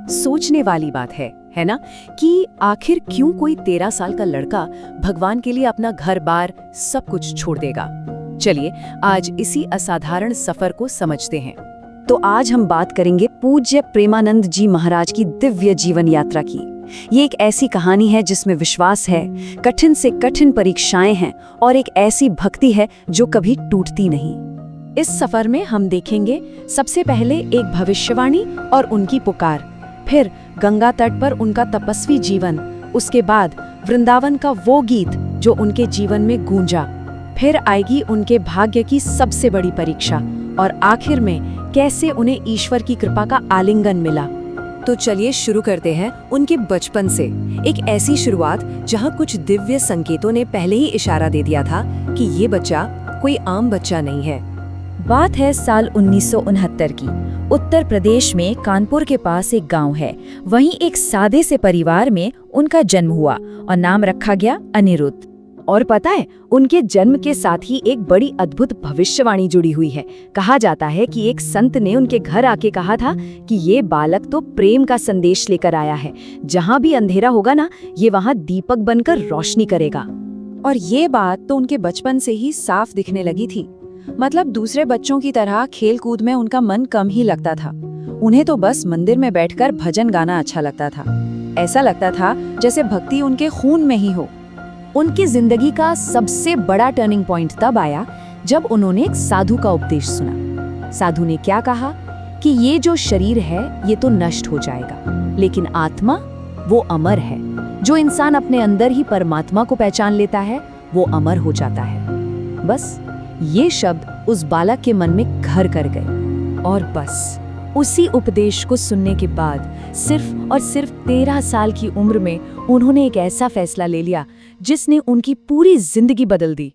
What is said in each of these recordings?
सोचने वाली बात है ना, कि आखिर क्यों कोई 13 साल का लड़का भगवान के लिए अपना घर-बार सब कुछ छोड़ देगा। चलिए आज इसी असाधारण सफर को समझते हैं। तो आज हम बात करेंगे पूज्य प्रेमानंद जी महाराज की दिव्य जीवन यात्रा की। ये एक ऐसी कहानी है जिसमें विश्वास है, कठिन से कठिन परीक्षाएं हैं और एक ऐसी भक्ति है जो कभी टूटती नहीं। इस सफर में हम देखेंगे सबसे पहले एक भविष्यवाणी और उनकी पुकार, फिर गंगा तट पर उनका तपस्वी जीवन, उसके बाद वृंदावन का वो गीत जो उनके जीवन में गूंजा, फिर आएगी उनके भाग्य की सबसे बड़ी परीक्षा और आखिर में कैसे उन्हें ईश्वर की कृपा का आलिंगन मिला। तो चलिए शुरू करते हैं उनके बचपन से। एक ऐसी शुरुआत जहां कुछ दिव्य संकेतों ने पहले ही इशारा दे दिया था कि ये बच्चा कोई आम बच्चा नहीं है। बात है साल 1969 की। उत्तर प्रदेश में कानपुर के पास एक गांव है। वहीं एक सादे से परिवार में उनका जन्म हुआ और नाम रखा गया अनिरुद्ध। और पता है, उनके जन्म के साथ ही एक बड़ी अद्भुत भविष्यवाणी जुड़ी हुई है। कहा जाता है कि एक संत ने उनके घर आके कहा था कि ये बालक तो प्रेम का संदेश लेकर आया है, जहाँ भी अंधेरा होगा ना, ये वहाँ दीपक बनकर रोशनी करेगा। और ये बात तो उनके बचपन से ही साफ दिखने लगी थी। मतलब दूसरे बच्चों की तरह खेल कूद में उनका मन कम ही लगता था। उन्हें तो बस मंदिर में बैठकर भजन गाना अच्छा लगता था। ऐसा लगता था जैसे भक्ति उनके खून में ही हो। उनकी जिंदगी का सबसे बड़ा टर्निंग पॉइंट तब आया जब उन्होंने एक साधु का उपदेश सुना। साधु ने क्या कहा कि ये जो शरीर है ये तो नष्ट हो जाएगा, लेकिन आत्मा वो अमर है। जो इंसान अपने अंदर ही परमात्मा को पहचान लेता है वो अमर हो जाता है। बस ये शब्द उस बालक के मन में घर कर गए और बस उसी उपदेश को सुनने के बाद सिर्फ और सिर्फ 13 साल की उम्र में उन्होंने एक ऐसा फैसला ले लिया जिसने उनकी पूरी जिंदगी बदल दी।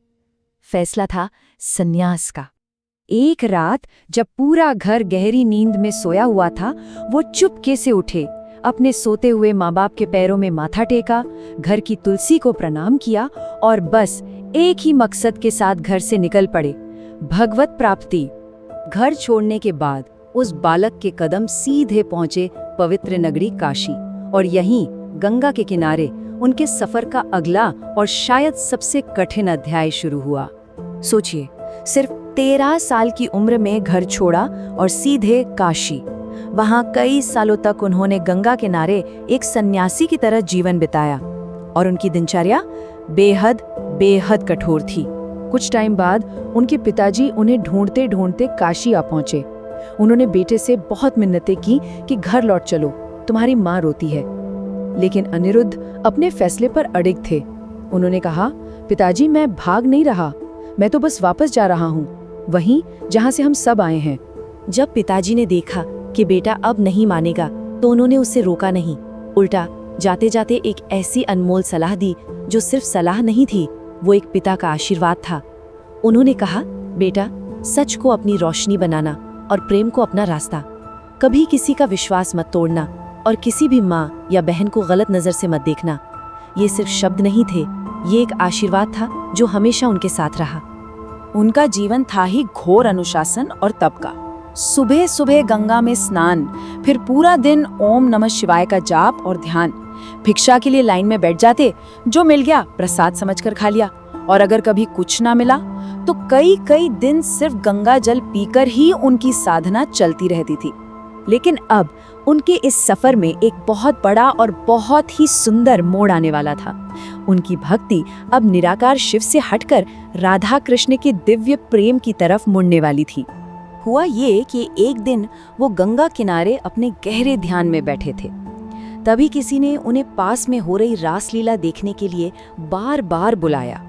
फैसला था संन्यास का। एक रात जब पूरा घर गहरी नींद में सोया हुआ था, वो चुपके से उठे, अपने सोते हुए माँ बाप के पैरों में माथा टेका, घर की तुलसी को प्रणाम किया और बस एक ही मकसद के साथ घर से निकल पड़े, भगवत प्राप्ति। घर छोड़ने के बाद उस बालक के कदम सीधे पहुंचे पवित्र नगरी काशी और यहीं गंगा के किनारे उनके सफर का अगला और शायद सबसे कठिन अध्याय शुरू हुआ। सोचिए, सिर्फ 13 साल की उम्र में घर छोड़ा और सीधे काशी। वहां कई सालों तक उन्होंने गंगा किनारे एक सन्यासी की तरह जीवन बिताया और उनकी दिनचर्या बेहद बेहद कठोर थी। कुछ टाइम बाद उनके पिताजी उन्हें ढूंढते ढूंढते काशी आ पहुंचे। उन्होंने बेटे से बहुत मिन्नतें की कि घर लौट चलो, तुम्हारी माँ रोती है। लेकिन अनिरुद्ध अपने फैसले पर अडिग थे। उन्होंने कहा, पिताजी मैं भाग नहीं रहा, मैं तो बस वापस जा रहा हूँ, वहीं जहाँ से हम सब आए हैं। जब पिताजी ने देखा कि बेटा अब नहीं मानेगा तो उन्होंने उसे रोका नहीं, उल्टा जाते जाते एक ऐसी अनमोल सलाह दी जो सिर्फ सलाह नहीं थी, वो एक पिता का आशीर्वाद था। उन्होंने कहा, बेटा सच को अपनी रोशनी बनाना और प्रेम को अपना रास्ता, कभी किसी का विश्वास मत तोड़ना और किसी भी माँ या बहन को गलत नजर से मत देखना। ये सिर्फ शब्द नहीं थे, ये एक आशीर्वाद था जो हमेशा उनके साथ रहा। उनका जीवन था ही घोर अनुशासन और तप का। सुबह सुबह गंगा में स्नान, फिर पूरा दिन ओम नमः शिवाय का जाप और ध्यान। भिक्षा के लिए लाइन में बैठ जाते, जो मिल गया प्रसाद समझकर खा लिया, और अगर कभी कुछ ना मिला तो कई कई दिन सिर्फ गंगा जल पीकर ही उनकी साधना चलती रहती थी। लेकिन अब उनके इस सफर में एक बहुत बड़ा और बहुत ही सुंदर मोड़ आने वाला था। उनकी भक्ति अब निराकार शिव से हटकर राधा कृष्ण के दिव्य प्रेम की तरफ मुड़ने वाली थी। हुआ ये कि एक दिन वो गंगा किनारे अपने गहरे ध्यान में बैठे थे। तभी किसी ने उन्हें पास में हो रही रासलीला देखने के लिए बार बार बुलाया।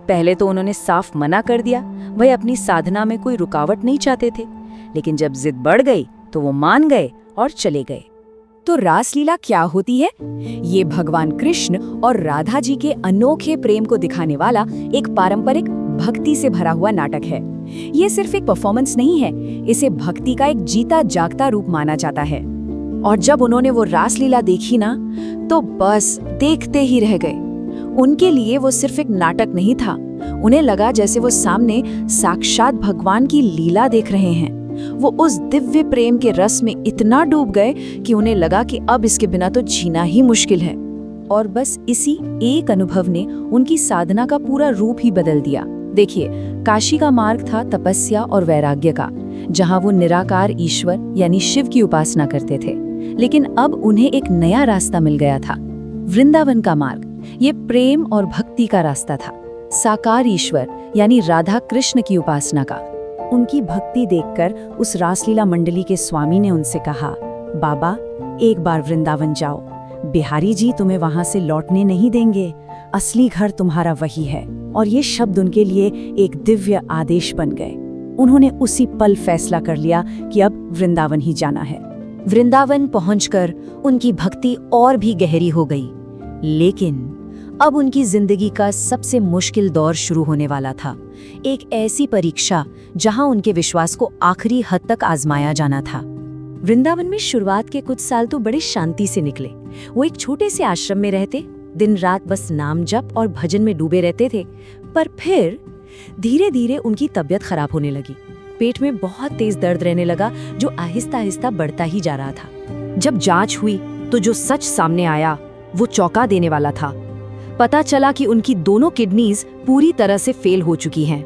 पहले तो उन्होंने साफ मना कर दिया, वह अपनी साधना में कोई रुकावट नहीं चाहते थे। लेकिन जब जिद बढ़ गई तो वो मान गए और चले गए। तो रासलीला क्या होती है? ये भगवान कृष्ण और राधा जी के अनोखे प्रेम को दिखाने वाला एक पारंपरिक भक्ति से भरा हुआ नाटक है। ये सिर्फ एक परफॉर्मेंस नहीं है, इसे भक्ति का एक जीता जागता रूप माना जाता है। और जब उन्होंने वो रासलीला देखी ना, तो बस देखते ही रह गए। उनके लिए वो सिर्फ एक नाटक नहीं था, उन्हें लगा जैसे वो सामने साक्षात भगवान की लीला देख रहे हैं। वो उस दिव्य प्रेम के रस में इतना डूब गए कि उन्हें लगा कि अब इसके बिना तो जीना ही मुश्किल है। और बस इसी एक अनुभव ने उनकी साधना का पूरा रूप ही बदल दिया। देखिए, काशी का मार्ग था तपस्या और वैराग्य का, जहां वो निराकार ईश्वर यानी शिव की उपासना करते थे। लेकिन अब उन्हें एक नया रास्ता मिल गया था, वृंदावन का मार्ग। ये प्रेम और भक्ति का रास्ता था, साकार ईश्वर यानी राधा कृष्ण की उपासना का। उनकी भक्ति देखकर उस रासलीला मंडली के स्वामी ने उनसे कहा, बाबा एक बार वृंदावन जाओ, बिहारी जी तुम्हें वहां से लौटने नहीं देंगे, असली घर तुम्हारा वही है। और ये शब्द उनके लिए एक दिव्य आदेश बन गए। उन्होंने उसी पल फैसला कर लिया कि अब वृंदावन ही जाना है। वृंदावन पहुंचकर उनकी भक्ति और भी गहरी हो गई। लेकिन अब उनकी जिंदगी का सबसे मुश्किल दौर शुरू होने वाला था, एक ऐसी परीक्षा जहां उनके विश्वास को आखिरी हद तक आजमाया जाना था। वृंदावन में शुरुआत के कुछ साल तो बड़े शांति से निकले। वो एक छोटे से आश्रम में रहते, दिन रात बस नाम जप और भजन में डूबे रहते थे। पर फिर धीरे धीरे उनकी तबीयत खराब होने लगी। पेट में बहुत तेज दर्द रहने लगा, जो आहिस्ता आहिस्ता बढ़ता ही जा रहा था। जब जांच हुई तो जो सच सामने आया वो चौंका देने वाला था। पता चला कि उनकी दोनों किडनीज पूरी तरह से फेल हो चुकी हैं।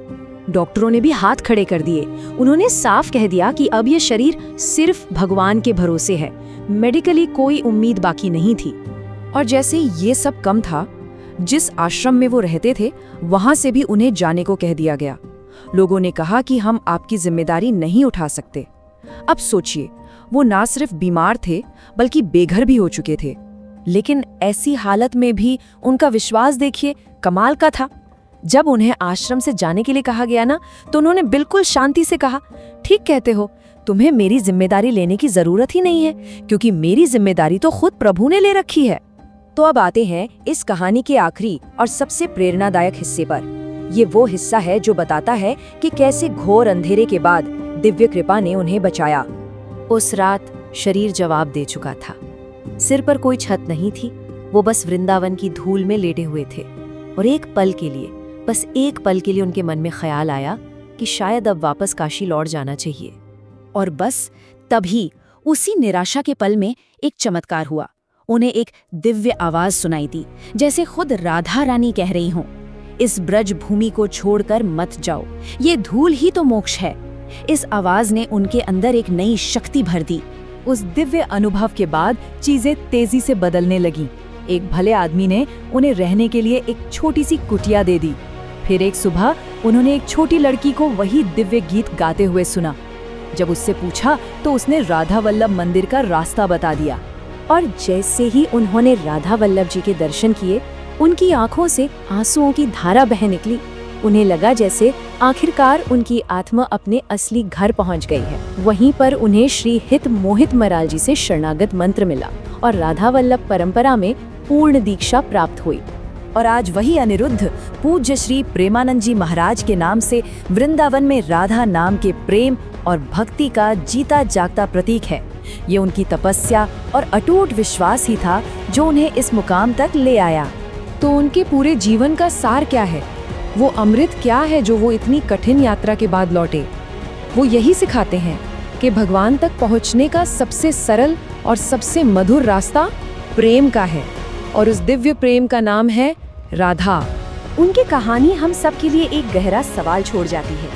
डॉक्टरों ने भी हाथ खड़े कर दिए। उन्होंने साफ कह दिया कि अब ये शरीर सिर्फ भगवान के भरोसे है, मेडिकली कोई उम्मीद बाकी नहीं थी। और जैसे ये सब कम था, जिस आश्रम में वो रहते थे वहां से भी उन्हें जाने को कह दिया गया। लोगों ने कहा कि हम आपकी जिम्मेदारी नहीं उठा सकते। अब सोचिए, वो ना सिर्फ बीमार थे बल्कि बेघर भी हो चुके थे। लेकिन ऐसी हालत में भी उनका विश्वास देखिए, कमाल का था। जब उन्हें आश्रम से जाने के लिए कहा गया ना, तो उन्होंने बिल्कुल शांति से कहा, ठीक कहते हो, तुम्हें मेरी जिम्मेदारी लेने की जरूरत ही नहीं है, क्योंकि मेरी जिम्मेदारी तो खुद प्रभु ने ले रखी है। तो अब आते हैं इस कहानी के आखिरी और सबसे प्रेरणादायक हिस्से पर। ये वो हिस्सा है जो बताता है कि कैसे घोर अंधेरे के बाद दिव्य कृपा ने उन्हें बचाया। उस रात शरीर जवाब दे चुका था। सिर पर कोई छत नहीं थी, वो बस वृंदावन की धूल में लेटे हुए थे। और एक पल के लिए, बस एक पल के लिए उनके मन में ख्याल आया कि शायद अब वापस काशी लौट जाना चाहिए। और बस तभी उसी निराशा के पल में एक चमत्कार हुआ। उन्हें एक दिव्य आवाज सुनाई दी, जैसे खुद राधा रानी कह रही हों, इस ब्रज भूमि को छोड़कर मत जाओ, ये धूल ही तो मोक्ष है। इस आवाज ने उनके अंदर एक नई शक्ति भर दी। उस दिव्य अनुभव के बाद चीजें तेजी से बदलने लगीं। एक भले आदमी ने उन्हें रहने के लिए एक छोटी सी कुटिया दे दी। फिर एक सुबह उन्होंने एक छोटी लड़की को वही दिव्य गीत गाते हुए सुना। जब उससे पूछा तो उसने राधा वल्लभ मंदिर का रास्ता बता दिया। और जैसे ही उन्होंने राधा वल्लभ जी के दर्शन किए, उनकी आंखों से आंसुओं की धारा बह निकली। उन्हें लगा जैसे आखिरकार उनकी आत्मा अपने असली घर पहुंच गई है। वहीं पर उन्हें श्री हित मोहित मराल जी से शरणागत मंत्र मिला और राधा वल्लभ परंपरा में पूर्ण दीक्षा प्राप्त हुई। और आज वही अनिरुद्ध पूज्य श्री प्रेमानंद जी महाराज के नाम से वृंदावन में राधा नाम के प्रेम और भक्ति का जीता जागता प्रतीक है। ये उनकी तपस्या और अटूट विश्वास ही था जो उन्हें इस मुकाम तक ले आया। तो उनके पूरे जीवन का सार क्या है? वो अमृत क्या है जो वो इतनी कठिन यात्रा के बाद लौटे? वो यही सिखाते हैं कि भगवान तक पहुंचने का सबसे सरल और सबसे मधुर रास्ता प्रेम का है, और उस दिव्य प्रेम का नाम है राधा। उनकी कहानी हम सब के लिए एक गहरा सवाल छोड़ जाती है।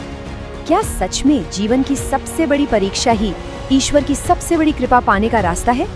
क्या सच में जीवन की सबसे बड़ी परीक्षा ही ईश्वर की सबसे बड़ी कृपा पाने का रास्ता है?